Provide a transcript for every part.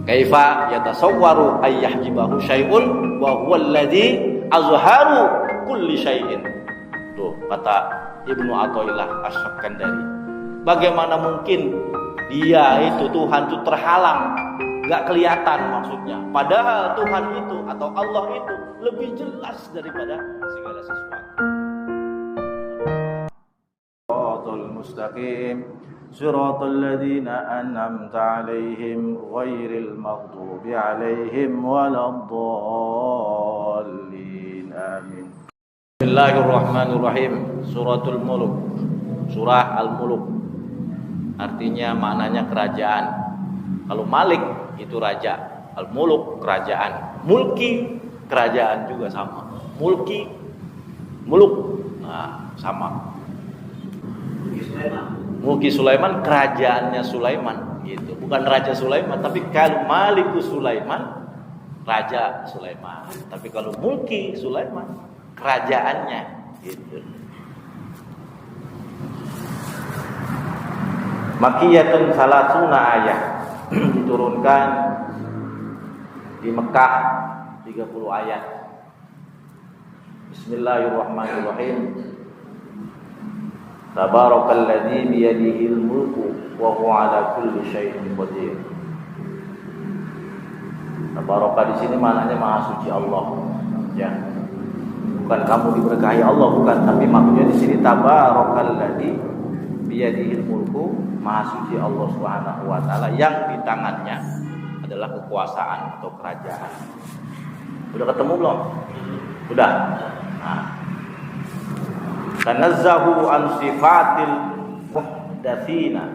Kaifa yatasawwaru ay yahjibahu syai'un wa huwa alladzi azharu kulli syai'in. Tuh kata Ibnu Athaillah Asy-Syakandari. Bagaimana mungkin dia itu Tuhan itu terhalang, enggak kelihatan maksudnya. Padahal Tuhan itu atau Allah itu lebih jelas daripada segala sesuatu. Shiratal mustaqim Shiratal ladzina an'amta 'alaihim ghairil maghdubi 'alaihim waladdallin. Amin. Bismillahirrahmanirrahim. Suratul Mulk. Surah Al-Mulk. Artinya maknanya kerajaan. Kalau Malik itu raja, Al-Mulk kerajaan. Mulki kerajaan juga sama. Mulki, muluk, nah sama. Mulki Sulaiman kerajaannya Sulaiman gitu. Bukan Raja Sulaiman, tapi kalau Malikus Sulaiman Raja Sulaiman. Tapi kalau Mulki Sulaiman kerajaannya gitu. Makkiyatun salasuna ayat. Diturunkan di Mekah 30 ayat. Bismillahirrahmanirrahim. Tabarakalladzi biyadihil mulku wa huwa ala kulli syai'in qadir. Tabaraka di sini maknanya Maha Suci Allah. Ya. Bukan kamu diberkahi Allah, bukan, tapi maksudnya di sini tabarakalladzi biyadihil mulku, Maha Suci Allah Subhanahu wa taala yang di tangannya adalah kekuasaan atau kerajaan. Udah ketemu belum? Udah. Nah. Tanazzahu an sifatil muhdatsina.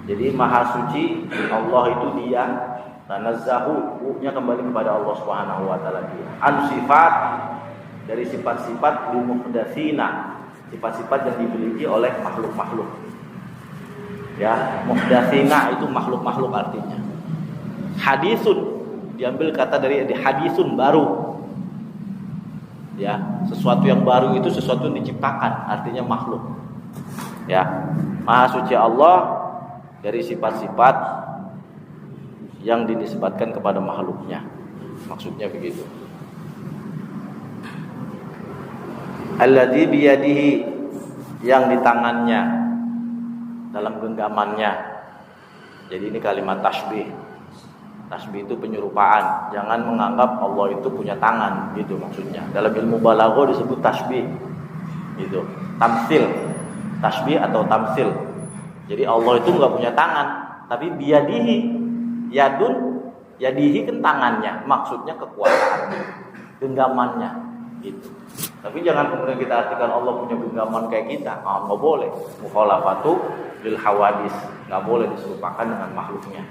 Jadi Maha Suci Allah itu dia. Tanazzahu, nya kembali kepada Allah Subhanahu wa taala dia. An sifat, dari sifat-sifat muhdatsina, sifat-sifat yang dimiliki oleh makhluk-makhluk. Ya, muhdatsina itu makhluk-makhluk artinya. Hadisun diambil kata dari hadisun baru. Ya, sesuatu yang baru itu sesuatu yang diciptakan, artinya makhluk. Ya, Maha Suci Allah dari sifat-sifat yang dinisbatkan kepada makhluknya. Maksudnya begitu. Alladzi biyadihi, yang di tangannya, dalam genggamannya. Jadi ini kalimat tasbih. Tasbih itu penyerupaan. Jangan menganggap Allah itu punya tangan, gitu maksudnya. Dalam ilmu balaghah disebut tasbih. Gitu. Tamsil. Tasbih atau tamsil. Jadi Allah itu enggak punya tangan, tapi biyadihi. Yadun, yadihi kan tangannya, maksudnya kekuasaan. Genggamannya, gitu. Tapi jangan kemudian kita artikan Allah punya genggaman kayak kita. Enggak boleh. Mukhalafatu lil hawadis. Enggak boleh diserupakan dengan makhluknya.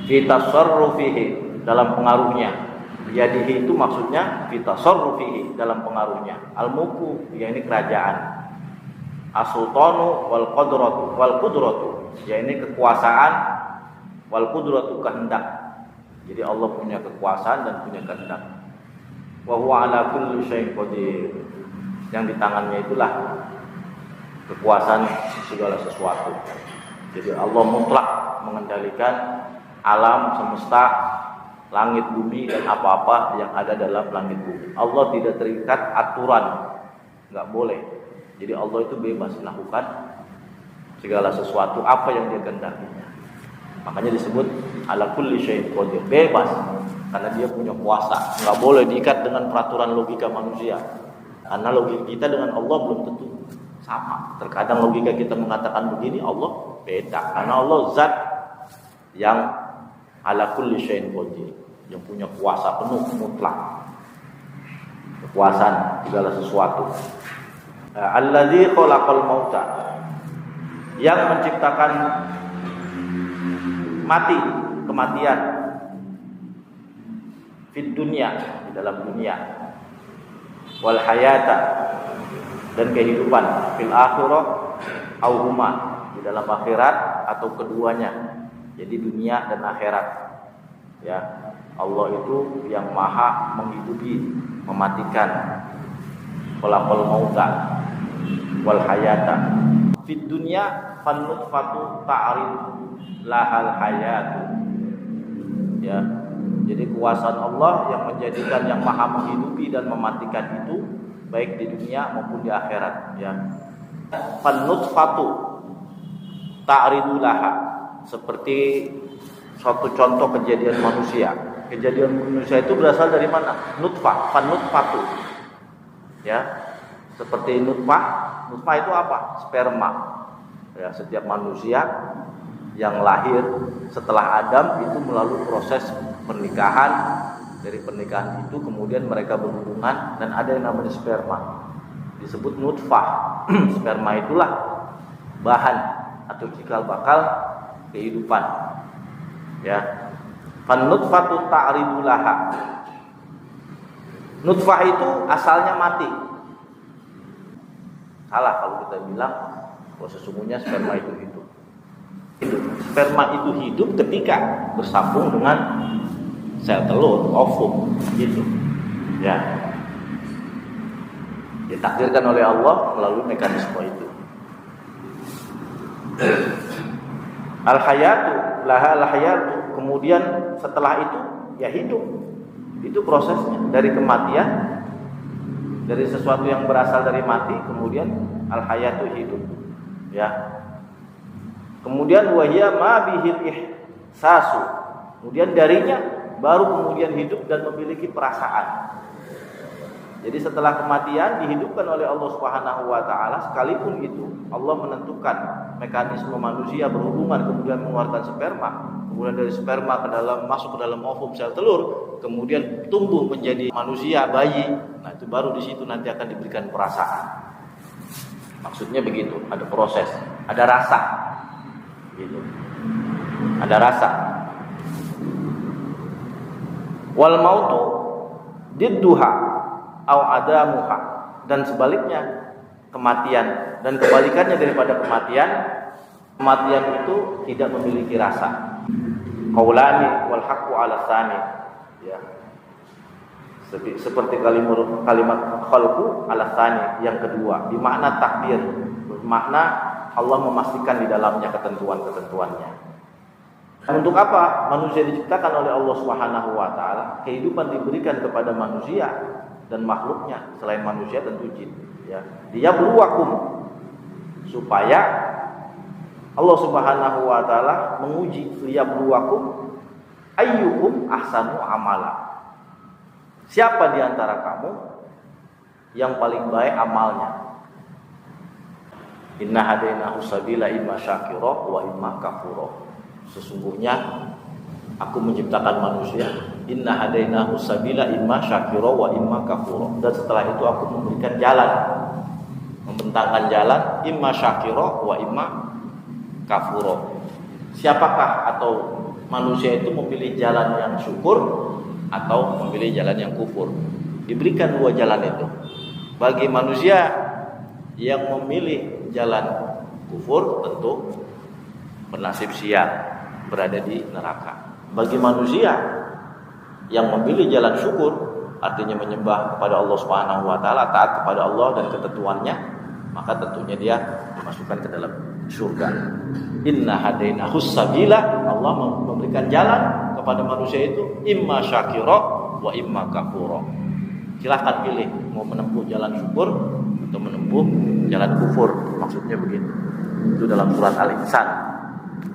Fitasarrufihi, dalam pengaruhnya. Yadihi itu maksudnya fitasarrufihi, dalam pengaruhnya. Al-mulku, ya ini kerajaan. As-sultanu wal qudratu, ya ini kekuasaan. Wal qudratu, kehendak. Jadi Allah punya kekuasaan dan punya kehendak. Wa huwa ala kulli syai'in qadir. Yang di tangannya itulah kekuasaan segala sesuatu. Jadi Allah mutlak mengendalikan alam semesta, langit bumi dan apa-apa yang ada dalam langit bumi. Allah tidak terikat aturan, nggak boleh. Jadi Allah itu bebas melakukan segala sesuatu apa yang Dia kehendakinya. Makanya disebut ala kulli syai'in qadir, bebas karena Dia punya kuasa. Nggak boleh diikat dengan peraturan logika manusia. Karena logika kita dengan Allah belum tentu sama. Terkadang logika kita mengatakan begini, Allah beda. Karena Allah zat yang ala kulli syai'in qadir, yang punya kuasa penuh mutlak, kekuasaan segala sesuatu. Alladzi khalaqal mauta, yang menciptakan mati, kematian, fid dunya, di dalam dunia, wal hayata, dan kehidupan, fil akhirah au huma, di dalam akhirat atau keduanya. Jadi dunia dan akhirat. Ya, Allah itu yang maha menghidupi, mematikan. Khalaqal mauta wal hayata. Fid dunya Fan-nutfatu ta'ridu lahal hayatu. Ya. Jadi kuasaan Allah yang menjadikan yang maha menghidupi dan mematikan itu baik di dunia maupun di akhirat, ya. Fan-nutfatu ta'ridu laha, seperti suatu contoh kejadian manusia. Kejadian manusia itu berasal dari mana? Nutfah, fan-nutfatu. Ya. Seperti nutfah. Nutfah itu apa? Sperma. Ya, setiap manusia yang lahir setelah Adam itu melalui proses pernikahan. Dari pernikahan itu kemudian mereka berhubungan dan ada yang namanya sperma, disebut nutfah. Sperma itulah bahan atau cikal bakal kehidupan, ya. Fan-nutfatu ta'ridu laha. Nutfah itu asalnya mati. Salah kalau kita bilang bahwa sesungguhnya sperma itu hidup. Sperma itu hidup ketika bersambung dengan sel telur, ovum, gitu. Ya. Ditakdirkan oleh Allah melalui mekanisme itu. Al-hayatu, laha al-hayatu. Kemudian setelah itu ya hidup. Itu prosesnya dari kematian, dari sesuatu yang berasal dari mati, kemudian al-hayatu hidup. Ya. Kemudian wahya ma bihil ihsasu. Kemudian darinya baru kemudian hidup dan memiliki perasaan. Jadi setelah kematian dihidupkan oleh Allah Subhanahu wa taala, sekalipun itu Allah menentukan mekanisme manusia berhubungan kemudian mengeluarkan sperma, kemudian dari sperma ke dalam masuk ke dalam ovum sel telur, kemudian tumbuh menjadi manusia, bayi. Nah, itu baru di situ nanti akan diberikan perasaan. Maksudnya begitu, ada proses, ada rasa. Gitu. Ada rasa. Wal mautu didduha au adamuha, dan sebaliknya kematian dan kebalikannya daripada kematian. Kematian itu tidak memiliki rasa. Qaulani wal haqqu ala tsani, ya. Seperti kalimat khalqu ala tsani yang kedua, bermakna takdir, bermakna Allah memastikan di dalamnya ketentuan-ketentuannya. Untuk apa manusia diciptakan oleh Allah Subhanahu wa taala? Kehidupan diberikan kepada manusia dan makhluknya selain manusia tentu jin, ya. Dia beruwakum supaya Allah Subhanahu wa taala menguji liyabluwakum ayyukum ahsanu amala. Siapa di antara kamu yang paling baik amalnya? Inna hadainahu sabila imma syakira wa imma kafura. Sesungguhnya aku menciptakan manusia, inna hadainahu sabila imma syakira wa imma kafura. Dan setelah itu aku memberikan jalan, membentangkan jalan imma syakira wa imma kafura. Siapakah atau manusia itu memilih jalan yang syukur atau memilih jalan yang kufur? Diberikan dua jalan itu. Bagi manusia yang memilih jalan kufur tentu bernasib sial, berada di neraka. Bagi manusia yang memilih jalan syukur, artinya menyembah kepada Allah Subhanahu wa taala, taat kepada Allah dan ketentuannya, maka tentunya dia dimasukkan ke dalam surga. Inna hadainahu sabila, Allah memberikan jalan kepada manusia itu imma syakira wa imma kafura. Silahkan pilih mau menempuh jalan syukur atau menempuh jalan kufur. Maksudnya begitu. Itu dalam surat Al-Insan.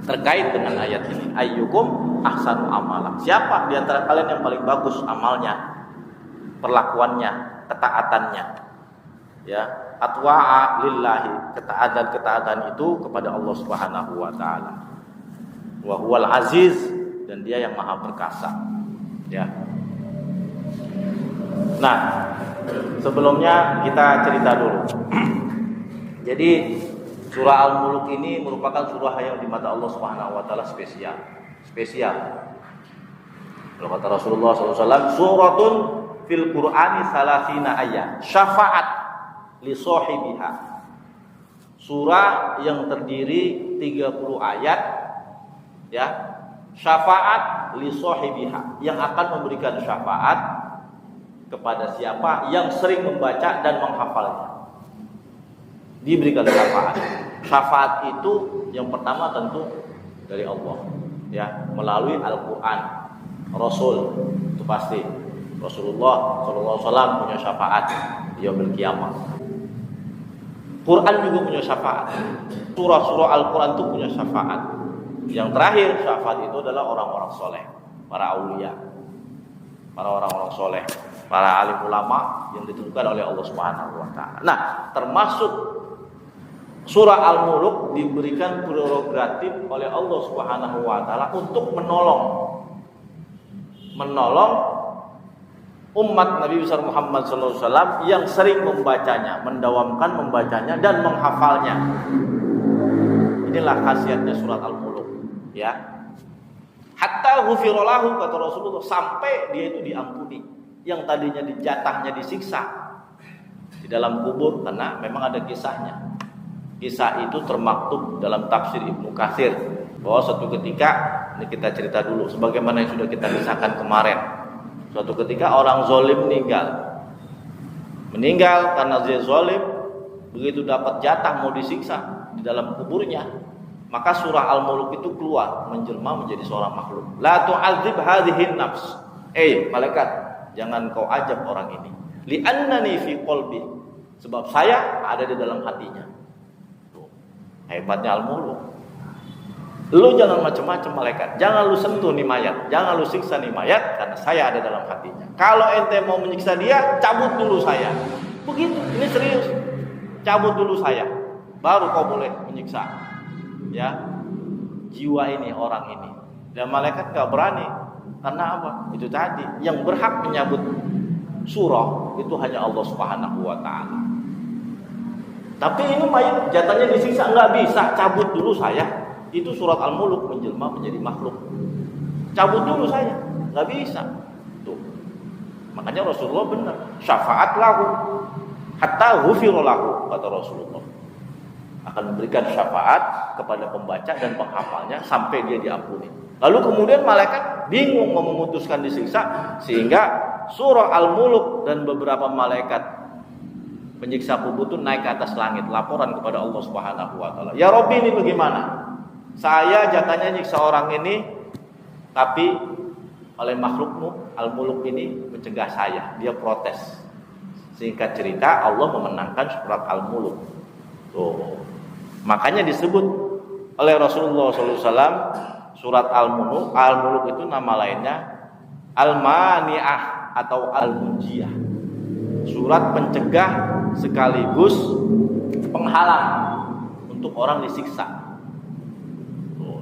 Terkait dengan ayat ini, ayyukum ahsanu amala. Siapa di antara kalian yang paling bagus amalnya, perlakuannya, ketaatannya? Ya, atwa'a lillahi, ketaatan itu kepada Allah Subhanahu wa taala. Wa huwal aziz, dan dia yang maha perkasa. Ya. Nah, sebelumnya kita cerita dulu. Jadi surah Al-Mulk ini merupakan surah yang di mata Allah Subhanahu wa taala spesial. Kalau kata Rasulullah SAW, suratun fil Qur'ani salasina ayat, syafaat li sahibiha. Surah yang terdiri 30 ayat, ya. Syafaat li sahibiha, yang akan memberikan syafaat kepada siapa yang sering membaca dan menghafalnya. Diberikan syafaat. Syafaat itu yang pertama tentu dari Allah, ya, melalui Al-Quran, Rasul itu pasti. Rasulullah SAW punya syafaat di yaumil qiyamah. Quran juga punya syafaat. Surah-surah Al-Quran itu punya syafaat. Yang terakhir syafaat itu adalah orang-orang soleh, para aulia, para orang-orang soleh, para alim ulama yang ditentukan oleh Allah Subhanahu Wa Taala. Nah, termasuk surah Al-Muluk diberikan prerogatif oleh Allah Subhanahu Wa Taala untuk menolong umat Nabi besar Muhammad SAW yang sering membacanya, mendawamkan membacanya dan menghafalnya. Inilah khasiatnya surat Al-Muluk, ya. Hatta ghufiralahu, kata Rasulullah, sampai dia itu diampuni. Yang tadinya dijatahnya disiksa di dalam kubur, karena memang ada kisahnya. Kisah itu termaktub dalam tafsir Ibnu Katsir bahwa suatu ketika, ini kita cerita dulu sebagaimana yang sudah kita kisahkan kemarin. Suatu ketika orang zalim meninggal karena dia zalim, begitu dapat jatah mau disiksa di dalam kuburnya, maka surah Al-Muluk itu keluar menjelma menjadi seorang makhluk. La tu'adzib hadhihi nafs. Malaikat, jangan kau ajab orang ini. Li'annani fi qalbi. Sebab saya ada di dalam hatinya. Tuh, hebatnya Al-Muluk. Lu jangan macam-macam malaikat, jangan lu sentuh nih mayat, jangan lu siksa nih mayat, karena saya ada dalam hatinya. Kalau ente mau menyiksa dia, cabut dulu saya. Begitu, ini serius. Cabut dulu saya, baru kau boleh menyiksa. Ya, jiwa ini, orang ini. Dan malaikat gak berani, karena apa? Itu tadi, yang berhak menyabut surah itu hanya Allah Subhanahu Wa Taala. Tapi ini mayat jatahnya disiksa, nggak bisa, cabut dulu saya. Itu surat Al-Muluk menjelma menjadi makhluk. Cabut dulu saya, nggak bisa. Tuh, makanya Rasulullah benar, syafaat lahu hatta ghufira lahu, kata Rasulullah, akan memberikan syafaat kepada pembaca dan penghafalnya sampai dia diampuni. Lalu kemudian malaikat bingung mau memutuskan disiksa, sehingga surah Al-Muluk dan beberapa malaikat penyiksa kubur itu naik ke atas langit, laporan kepada Allah Subhanahu Wa Taala. Ya Robbi, ini bagaimana? Saya jatahnya nyiksa orang ini, tapi oleh makhlukmu Al-Muluk ini mencegah saya. Dia protes. Singkat cerita, Allah memenangkan surat Al-Muluk. Tuh. Makanya disebut oleh Rasulullah SAW surat Al-Muluk. Al-Muluk itu nama lainnya Al-Mani'ah atau Al-Munjiyah. Surat pencegah sekaligus penghalang untuk orang disiksa.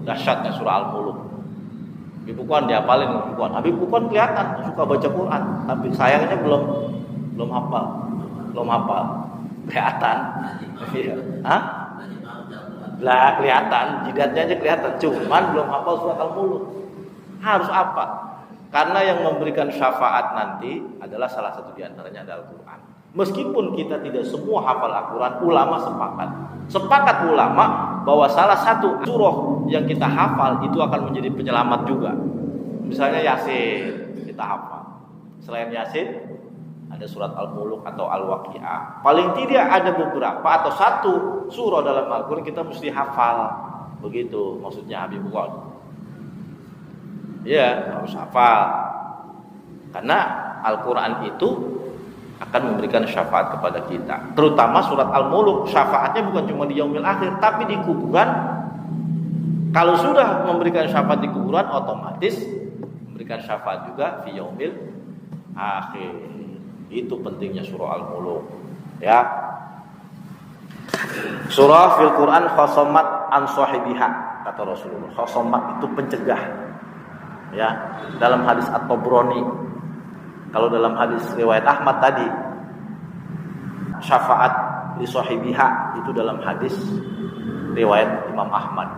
Dahsyatnya surah Al-Muluk. Ibu Puan dihafalin Ibu Puan. Habib Puan kelihatan suka baca Quran, tapi sayangnya belum hafal. Kelihatan. Hah? Lah kelihatan, jidatnya aja kelihatan, cuman belum hafal surat Al-Muluk. Harus apa? Karena yang memberikan syafaat nanti adalah salah satu di antaranya adalah Al-Quran. Meskipun kita tidak semua hafal Al-Quran, ulama sepakat ulama bahwa salah satu surah yang kita hafal itu akan menjadi penyelamat juga. Misalnya Yasin kita hafal. Selain Yasin ada surat Al-Muluk atau Al-Waqi'ah. Paling tidak ada beberapa atau satu surah dalam Al-Quran kita mesti hafal. Begitu maksudnya Habib Qad. Ya, harus hafal. Karena Al-Quran itu akan memberikan syafaat kepada kita. Terutama surat Al-Muluk, syafaatnya bukan cuma di yaumil akhir, tapi di kuburan. Kalau sudah memberikan syafaat di kuburan, otomatis memberikan syafaat juga di yaumil akhir. Itu pentingnya surah Al-Muluk. Ya. Surah fil Quran khosomat an sahibiha, kata Rasulullah. Khosomat itu pencegah. Ya, dalam hadis At-Tabrani. Kalau dalam hadis riwayat Ahmad tadi, syafaat li sahibiha itu dalam hadis riwayat Imam Ahmad.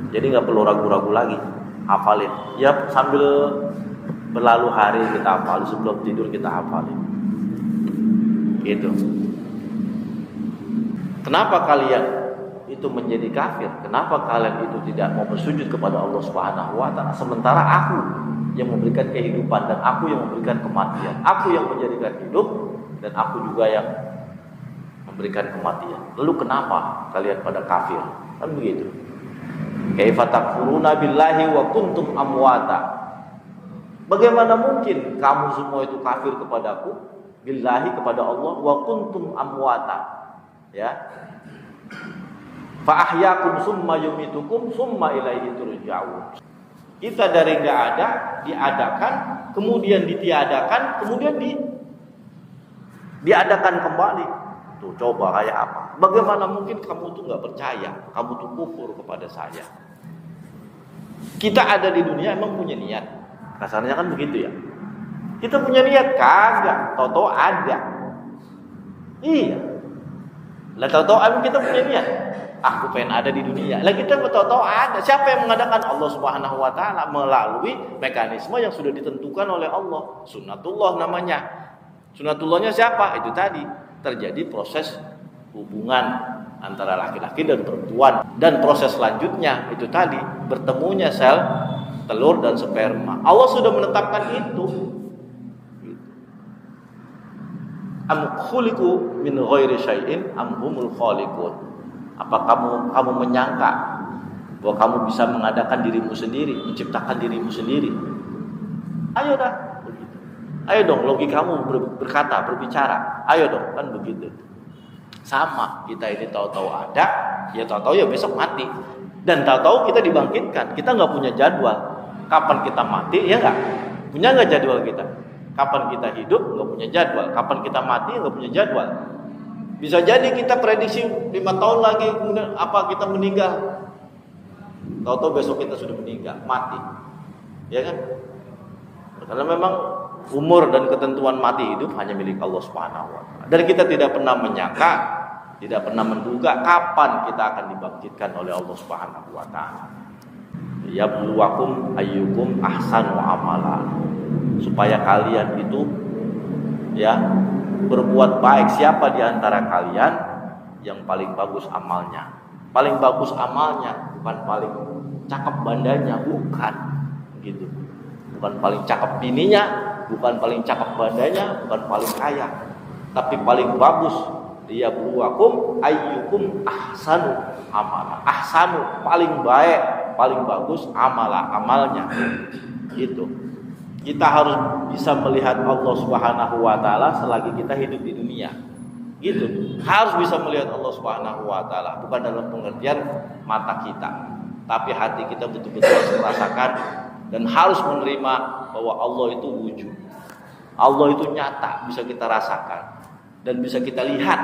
Jadi nggak perlu ragu-ragu lagi, hafalin. Ya sambil berlalu hari kita hafalin, sebelum tidur kita hafalin. Gitu. Kenapa kalian itu menjadi kafir? Kenapa kalian itu tidak mau bersujud kepada Allah Subhanahu Wa Taala? Sementara aku yang memberikan kehidupan dan aku yang memberikan kematian, aku yang menjadikan hidup dan aku juga yang memberikan kematian. Lalu kenapa kalian pada kafir? Kan begitu. Kaifa takfuruna billahi wa kuntum amwata. Bagaimana mungkin kamu semua itu kafir kepadaku, billahi kepada Allah, wa kuntum amwata. Ya. Fa ahyakum summa yumitukum summa ilaihi turja'un. Kita dari enggak ada diadakan, kemudian ditiadakan, kemudian diadakan kembali. Tuh coba kayak apa? Bagaimana mungkin kamu tuh enggak percaya, kamu tuh kufur kepada saya? Kita ada di dunia emang punya niat. Kasarnya kan begitu ya. Kita punya niat kagak, tahu-tahu ada. Iya. Lah tahu-tahu emang kita punya niat. Aku pengen ada di dunia. Lah kita tahu-tahu ada. Siapa yang mengadakan? Allah Subhanahu wa taala melalui mekanisme yang sudah ditentukan oleh Allah. Sunnatullah namanya. Sunnatullahnya siapa? Itu tadi terjadi proses hubungan antara laki-laki dan perempuan, dan proses selanjutnya itu tadi bertemunya sel telur dan sperma. Allah sudah menetapkan itu. Am khuliqu min ghairi syai'in am humul khaliqun. Apa kamu menyangka bahwa kamu bisa mengadakan dirimu sendiri, menciptakan dirimu sendiri? Ayo dah begitu. Ayo dong, logikamu berbicara. Ayo dong, kan begitu. Sama, kita ini tahu-tahu ada, ya tahu-tahu ya besok mati. Dan tahu-tahu kita dibangkitkan. Kita nggak punya jadwal. Kapan kita mati, ya nggak? Punya nggak jadwal kita? Kapan kita hidup, nggak punya jadwal. Kapan kita mati, nggak punya jadwal. Bisa jadi kita prediksi 5 tahun lagi, kemudian kita meninggal. Tahu-tahu besok kita sudah meninggal, mati. Ya kan? Karena memang umur dan ketentuan mati hidup hanya milik Allah Subhanahu wa taala. Dan kita tidak pernah menyangka, tidak pernah menduga kapan kita akan dibangkitkan oleh Allah Subhanahu wa taala. Yabluwakum ayyukum ahsanu amala. Supaya kalian itu ya berbuat baik. Siapa di antara kalian yang paling bagus amalnya? Paling bagus amalnya bukan paling cakep bandanya, bukan gitu. Bukan paling cakep bininya, bukan paling cakep bandanya, bukan paling kaya, tapi paling bagus. Dia beruakum ayyukum ahsanu amala. Ahsanu paling baik, paling bagus amalnya. Gitu. Kita harus bisa melihat Allah Subhanahu wa taala selagi kita hidup di dunia. Gitu. Harus bisa melihat Allah Subhanahu wa taala, bukan dalam pengertian mata kita, tapi hati kita betul-betul harus merasakan dan harus menerima bahwa Allah itu wujud. Allah itu nyata, bisa kita rasakan dan bisa kita lihat.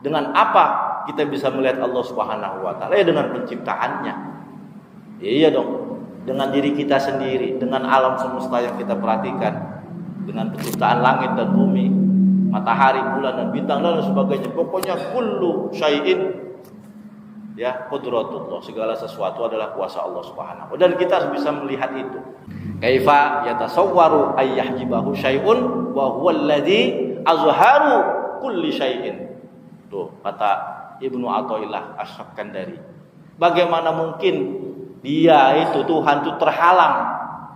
Dengan apa kita bisa melihat Allah Subhanahu wa taala? Ya dengan penciptaannya. Ya, iya dong. Dengan diri kita sendiri, dengan alam semesta yang kita perhatikan, dengan penciptaan langit dan bumi, matahari, bulan dan bintang dan sebagainya. Pokoknya kullu syai'in ya qudratullah, segala sesuatu adalah kuasa Allah Subhanahu. Dan kita harus bisa melihat itu. Kaifa yatasawwaru ayyahjibahu syai'un wa huwa alladzi azharu kulli syai'in. Tuh kata Ibnu Athaillah Asy-Syakandari. Bagaimana mungkin dia itu Tuhan itu terhalang,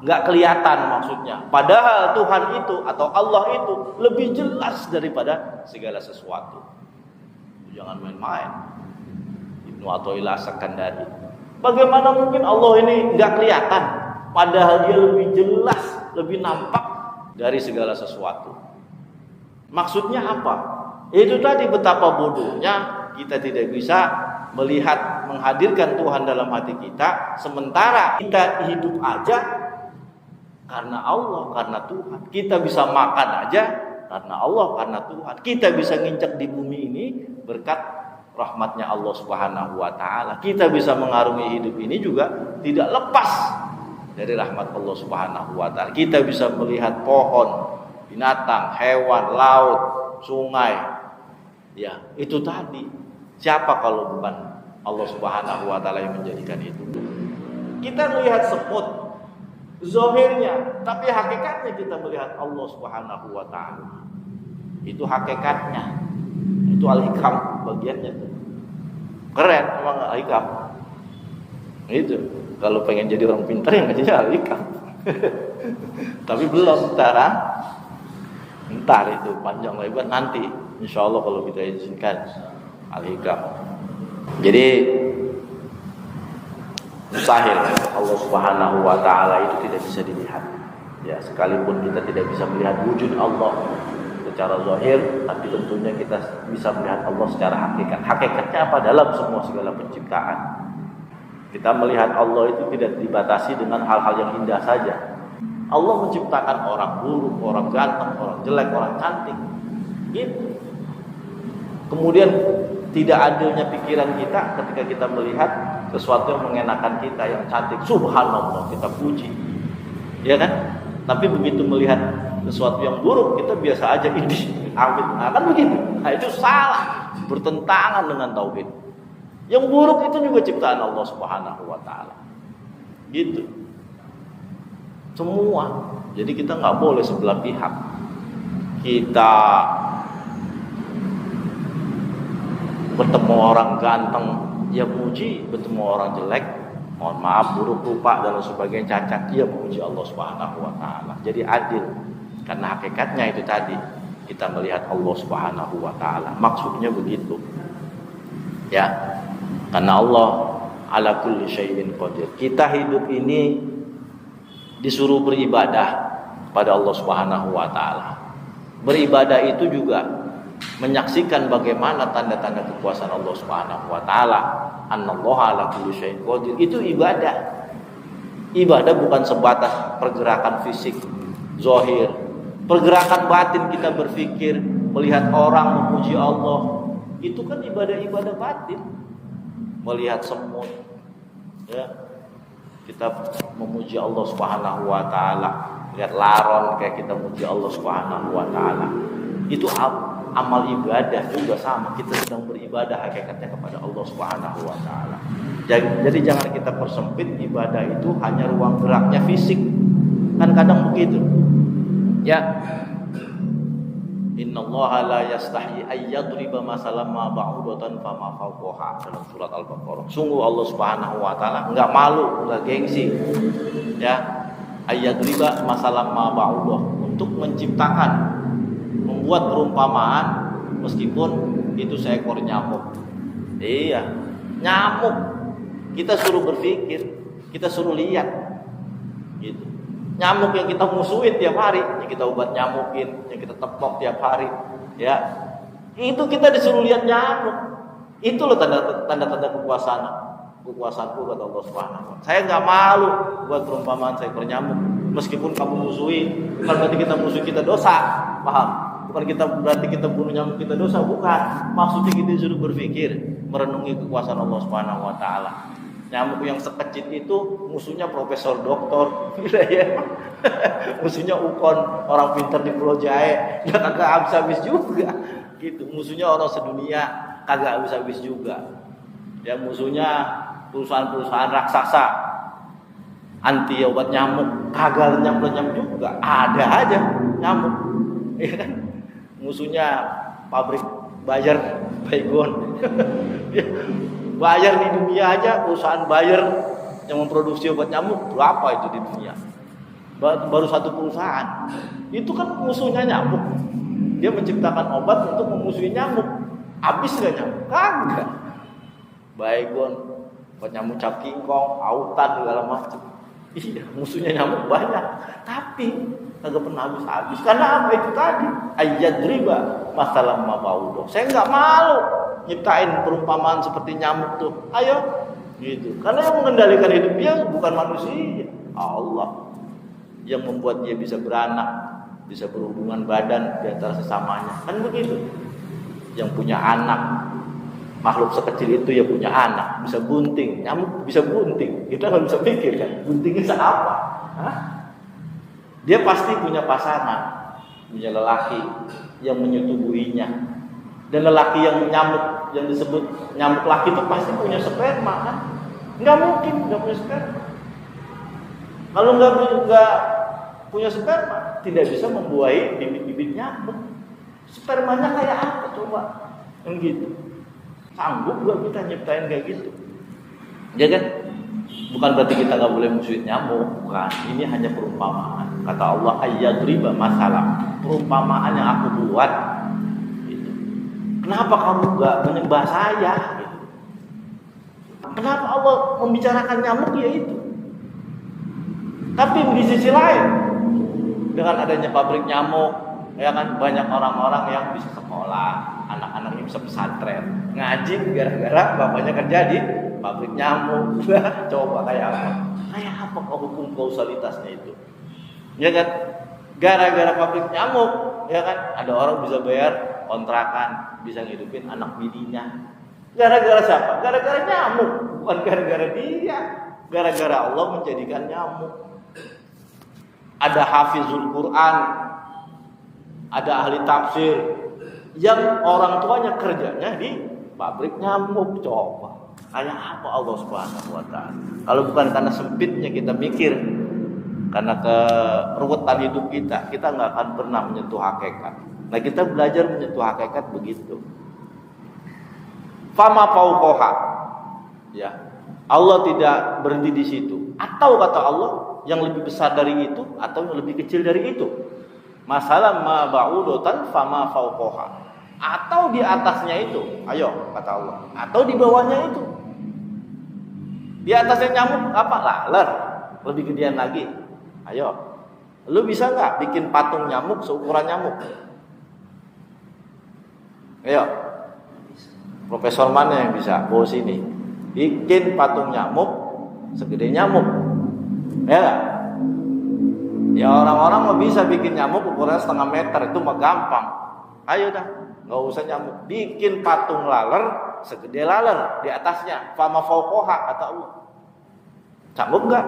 nggak kelihatan maksudnya. Padahal Tuhan itu atau Allah itu lebih jelas daripada segala sesuatu. Jangan main-main. Ibnu Athaillah Asy-Syakandari. Bagaimana mungkin Allah ini nggak kelihatan? Padahal dia lebih jelas, lebih nampak dari segala sesuatu. Maksudnya apa? Itu tadi betapa bodohnya kita tidak bisa melihat, menghadirkan Tuhan dalam hati kita, sementara kita hidup aja karena Allah, karena Tuhan. Kita bisa makan aja karena Allah, karena Tuhan. Kita bisa nginjak di bumi ini berkat rahmatnya Allah Subhanahu wa taala. Kita bisa mengarungi hidup ini juga tidak lepas dari rahmat Allah Subhanahu wa taala. Kita bisa melihat pohon, binatang, hewan, laut, sungai. Ya, itu tadi. Siapa kalau bukan Allah Subhanahu wa taala yang menjadikan itu? Kita melihat semut zahirnya, tapi hakikatnya kita melihat Allah Subhanahu wa taala. Itu hakikatnya. Itu al-hikam bagiannya tuh. Keren emang al-hikam. Itu. Kalau pengen jadi orang pintar yang ngajinya al-hikam. Tapi belum, ntar itu panjang lebar nanti Insyaallah kalau kita izinkan al-hikam. Jadi mustahil Allah Subhanahu wa taala itu tidak bisa dilihat. Ya, sekalipun kita tidak bisa melihat wujud Allah secara zahir, tapi tentunya kita bisa melihat Allah secara hakikat. Hakikatnya apa? Dalam semua segala penciptaan. Kita melihat Allah itu tidak dibatasi dengan hal-hal yang indah saja. Allah menciptakan orang buruk, orang ganteng, orang jelek, orang cantik. Gitu. Kemudian tidak adilnya pikiran kita ketika kita melihat sesuatu yang mengenakan kita, yang cantik. Subhanallah, kita puji. Ya kan? Tapi begitu melihat sesuatu yang buruk, kita biasa aja ini amit. Nah, kan begitu. Nah, itu salah, bertentangan dengan tauhid. Yang buruk itu juga ciptaan Allah Subhanahu wa taala. Gitu. Semua. Jadi kita nggak boleh sebelah pihak. Kita bertemu orang ganteng, ya muji, bertemu orang jelek, mohon maaf, buruk rupa dan sebagainya, cacat, dia memuji Allah Subhanahu wa taala. Jadi adil. Karena hakikatnya itu tadi, kita melihat Allah Subhanahu wa taala. Maksudnya begitu. Ya. Karena Allah ala kulli syai'in qadir. Kita hidup ini disuruh beribadah kepada Allah Subhanahu wa taala. Beribadah itu juga menyaksikan bagaimana tanda-tanda kekuasaan Allah Subhanahu wa taala. Anallaha ala kulli syai'in qadir. Itu ibadah. Ibadah bukan sebatas pergerakan fisik zahir. Pergerakan batin, kita berpikir, melihat orang memuji Allah. Itu kan ibadah-ibadah batin. Melihat semut, ya, kita memuji Allah Subhanahu wa taala. Lihat laron kayak kita memuji Allah Subhanahu wa taala. Itu amal ibadah juga sama, kita sedang beribadah hakikatnya kepada Allah Subhanahu wa taala. Jadi jangan kita persempit ibadah itu hanya ruang geraknya fisik. Kan kadang begitu. Ya. Innallaha la yastahi ay yadriba masalan ma ba'udatan fama fawqaha, dalam surat Al-Baqarah. Sungguh Allah Subhanahu wa taala enggak malu, enggak gengsi. Ya. Ay yadriba masalan ma ba'udah, untuk menciptakan, membuat perumpamaan meskipun itu seekor nyamuk. Iya, nyamuk. Kita suruh berpikir, kita suruh lihat. Gitu. Nyamuk yang kita musuhin tiap hari, yang kita obat nyamukin, yang kita tepok tiap hari, ya. Itu kita disuruh lihat nyamuk. Itu loh tanda-tanda kekuasaanku kata Allah Subhanahu wa taala. Saya enggak malu buat perumpamaan seekor nyamuk. Meskipun kamu musuhi, bukan berarti kita musuh kita dosa. Paham? Bukan berarti kita bunuh nyamuk kita dosa, bukan. Maksudnya kita disuruh berpikir, merenungi kekuasaan Allah Subhanahu wa taala. Nyamuk yang sekecil itu musuhnya profesor doktor, ya. Musuhnya ukon, orang pintar di Pulau Jae, dia kagak habis-habis juga. Gitu. Musuhnya orang sedunia, kagak habis-habis juga. Ya, musuhnya perusahaan-perusahaan raksasa anti obat nyamuk, kagak nyamuk juga. Ada aja nyamuk. Ya kan? Musuhnya pabrik Bayer, Baygon. Bayer di dunia aja, perusahaan Bayer yang memproduksi obat nyamuk berapa itu di dunia? Baru satu perusahaan. Itu kan musuhnya nyamuk. Dia menciptakan obat untuk memusuhi nyamuk. Habis gak nyamuk? Kagak. Baygon, obat nyamuk cap kingkong, autan segala macam. Iya, musuhnya nyamuk banyak. Tapi kagak pernah habis-habis. Karena apa itu tadi? Ayyadriba masalah mabaudoh. Saya nggak malu nyiptain perumpamaan seperti nyamuk tuh. Ayo, gitu. Karena yang mengendalikan hidup dia bukan manusia, Allah. Yang membuat dia bisa beranak, bisa berhubungan badan di antara sesamanya. Kan begitu. Yang punya anak, makhluk sekecil itu ya punya anak, bisa bunting. Nyamuk bisa bunting. Kita nggak bisa pikir kan, buntingnya apa? Hah? Dia pasti punya pasangan, punya lelaki yang menyetubuhinya. Dan lelaki yang nyamuk, yang disebut nyamuk laki itu pasti punya sperma kan? Nggak mungkin nggak punya sperma. Kalau nggak punya sperma, tidak bisa membuahi bibit-bibit nyamuk. Spermanya kayak apa coba? Yang gitu. Sanggup gak kita nyiptain kayak gitu? Ya kan? Bukan berarti kita nggak boleh musuhin nyamuk, bukan. Ini hanya perumpamaan. Kata Allah, ayyadriba masalah. Perumpamaan yang aku buat. Gitu. Kenapa kamu nggak menyembah saya? Gitu. Kenapa Allah membicarakan nyamuk ya itu? Tapi di sisi lain, dengan adanya pabrik nyamuk, ya kan banyak orang-orang yang bisa sekolah, anak-anak yang bisa pesantren, ngaji gara-gara bapaknya kerja di pabrik nyamuk. Coba kayak apa? Kayak apa hukum kausalitasnya itu? Ya kan? Gara-gara pabrik nyamuk, ya kan ada orang bisa bayar kontrakan, bisa ngidupin anak bininya. Gara-gara siapa? Gara-gara nyamuk, bukan gara-gara dia. Gara-gara Allah menjadikan nyamuk. Ada hafizul Quran, ada ahli tafsir yang orang tuanya kerjanya di pabrik nyamuk. Coba kayak apa Allah Subhanahu wa taala? Kalau bukan karena sempitnya kita mikir, karena keruwetan hidup kita nggak akan pernah menyentuh hakikat. Nah, kita belajar menyentuh hakikat begitu. Fama fauqaha. Ya. Allah tidak berhenti di situ. Atau kata Allah, yang lebih besar dari itu atau yang lebih kecil dari itu. Masalah ma ba'udatan fama fauqaha. Atau di atasnya itu. Ayo, kata Allah. Atau di bawahnya itu. Di atasnya nyamuk apa? Laler. Lebih gedean lagi. Ayo. Lu bisa enggak bikin patung nyamuk seukuran nyamuk? Ayo. Profesor mana yang bisa? Bawa sini. Bikin patung nyamuk segede nyamuk. Ya gak? Ya orang-orang mah bisa bikin nyamuk ukuran setengah meter, itu mah gampang. Ayo dah, nggak usah nyamuk. Bikin patung laler segede laler di atasnya. Fama fauqaha kata Allah. Sanggup nggak?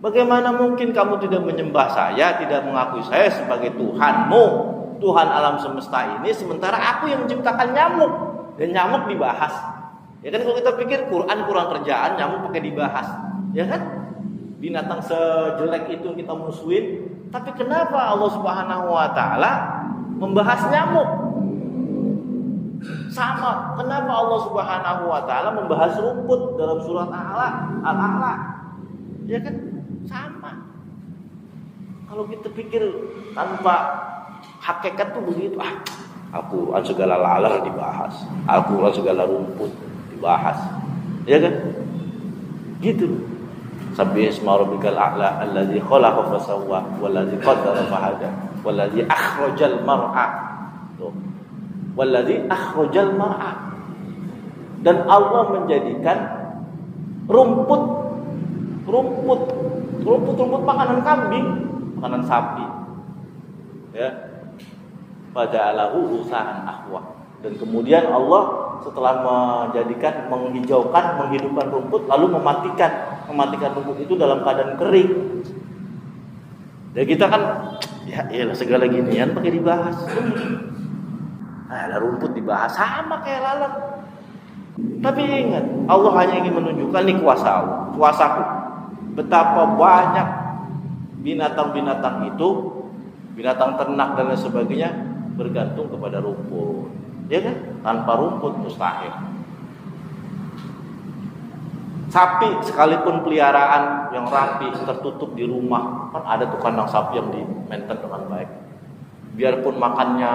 Bagaimana mungkin kamu tidak menyembah saya, tidak mengakui saya sebagai Tuhanmu, Tuhan alam semesta ini, sementara aku yang menciptakan nyamuk dan nyamuk dibahas. Ya kan kalau kita pikir Quran kurang kerjaan, nyamuk pakai dibahas, ya kan? Binatang sejelek itu kita musuhin, tapi kenapa Allah Subhanahu wa taala membahas nyamuk? Sama, kenapa Allah Subhanahu wa taala membahas rumput dalam surat Al-A'la? Ya kan? Sama. Kalau kita pikir tanpa hakikat tuh begitu, Al-Quran segala laler dibahas, Al-Quran segala rumput dibahas, ya kan? Gitu. Sabbihi isma rabbikal a'la allazi khalaqa fasawwa wallazi qaddara fahada wallazi akhrajal mar'a. Tuh. Wallazi akhrajal mar'a. Dan Allah menjadikan rumput makanan kambing, makanan sapi. Ya. Faja'alahu usahan ahwa. Dan kemudian Allah setelah menghijaukan, menghidupkan rumput, lalu mematikan rumput itu dalam keadaan kering. Dan kita kan, ya iyalah segala ginian pakai dibahas. Ada rumput dibahas sama kayak lalat. Tapi ingat, Allah hanya ingin menunjukkan ini kuasa Allah, kuasaku. Betapa banyak binatang-binatang itu, binatang ternak dan lain sebagainya bergantung kepada rumput. Ya kan? Tanpa rumput mustahil. Sapi sekalipun peliharaan yang rapi, tertutup di rumah, kan ada tuh kandang sapi yang di-maintain dengan baik. Biarpun makannya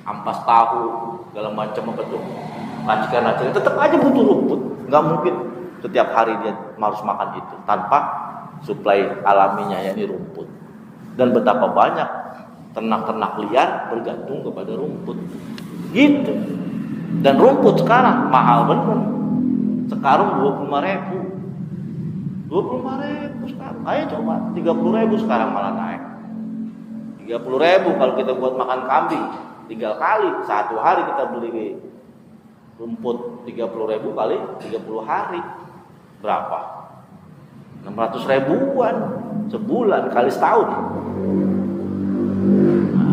ampas tahu, segala macam racikan-racikan, tetap aja butuh rumput. Nggak mungkin setiap hari dia harus makan itu tanpa suplai alaminya, yakni rumput. Dan betapa banyak ternak-ternak liar bergantung kepada rumput. Gitu. Dan rumput sekarang mahal bener. Sekarang 25.000. 25.000 sekarang. Ayo coba 30.000 sekarang malah naik. 30.000 kalau kita buat makan kambing. Tinggal kali satu hari kita beli rumput 30.000 kali 30 hari. Berapa? 600.000-an sebulan kali setahun.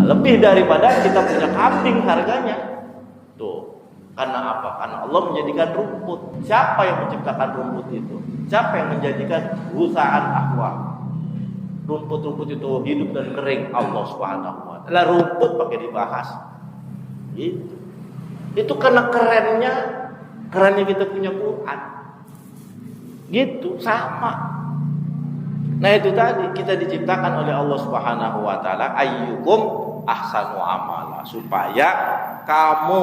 Lebih daripada kita punya kambing harganya. Tuh. Karena apa? Karena Allah menjadikan rumput. Siapa yang menciptakan rumput itu? Siapa yang menjadikan husaan ahwa? Rumput-rumput itu hidup dan kering, Allah Subhanahu wa taala. Rumput pakai dibahas. Gitu. Itu karena kerennya kita punya Quran. Gitu, sama. Nah itu tadi kita diciptakan oleh Allah Subhanahu wa taala, ayyukum ahsanu amala, supaya kamu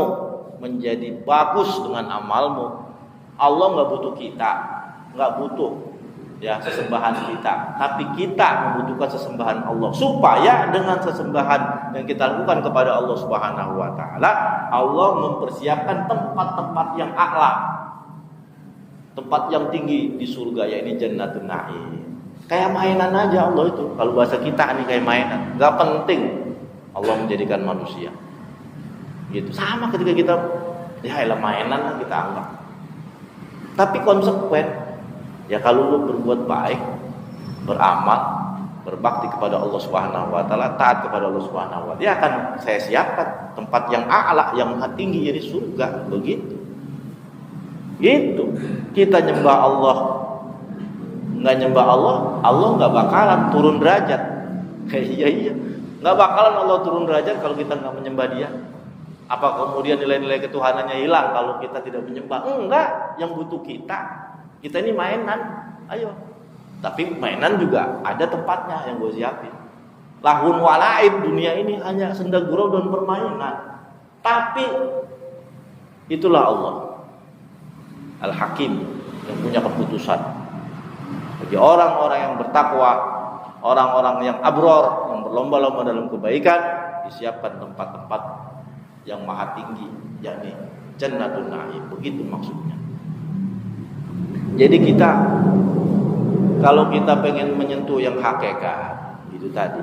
menjadi bagus dengan amalmu. Allah nggak butuh kita, nggak butuh ya sesembahan kita, tapi kita membutuhkan sesembahan Allah, supaya dengan sesembahan yang kita lakukan kepada Allah Subhanahu wa taala, Allah mempersiapkan tempat-tempat yang a'la, tempat yang tinggi di surga, yaitu Jannatun Na'im. Kayak mainan aja Allah itu. Kalau bahasa kita nih kayak mainan, nggak penting Allah menjadikan manusia. Gitu. Sama ketika kita ya elah mainan kita anggap. Tapi konsekuen. Ya kalau lu berbuat baik, beramal, berbakti kepada Allah Subhanahu wa taala, taat kepada Allah Subhanahu wa taala, dia akan saya siapkan tempat yang a'la, yang tinggi, jadi surga. Begitu. Gitu. Kita nyembah Allah, nggak nyembah Allah, Allah nggak bakalan turun derajat. Iya. Nggak bakalan Allah turun derajat kalau kita nggak menyembah Dia. Apa kemudian nilai-nilai ketuhanannya hilang kalau kita tidak menyembah? Enggak. Yang butuh kita ini mainan. Ayo. Tapi mainan juga ada tempatnya yang gue siapin. Lahun walaib, dunia ini hanya senda gurau dan permainan. Tapi itulah Allah Al-Hakim yang punya keputusan. Bagi orang-orang yang bertakwa, orang-orang yang abror, yang berlomba-lomba dalam kebaikan, disiapkan tempat-tempat yang maha tinggi, yakni Jannatun Na'im. Begitu maksudnya. Jadi kita, kalau kita pengen menyentuh yang hakikat, itu tadi,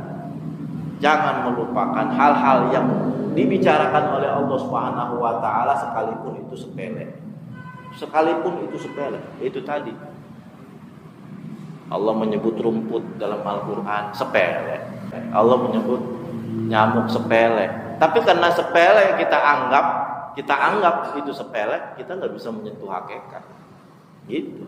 jangan melupakan hal-hal yang dibicarakan oleh Allah Subhanahu wa taala, sekalipun itu sepele. Sekalipun itu sepele, itu tadi. Allah menyebut rumput dalam Al-Qur'an sepele. Allah menyebut nyamuk sepele. Tapi karena sepele kita anggap itu sepele, kita nggak bisa menyentuh hakikat. Gitu.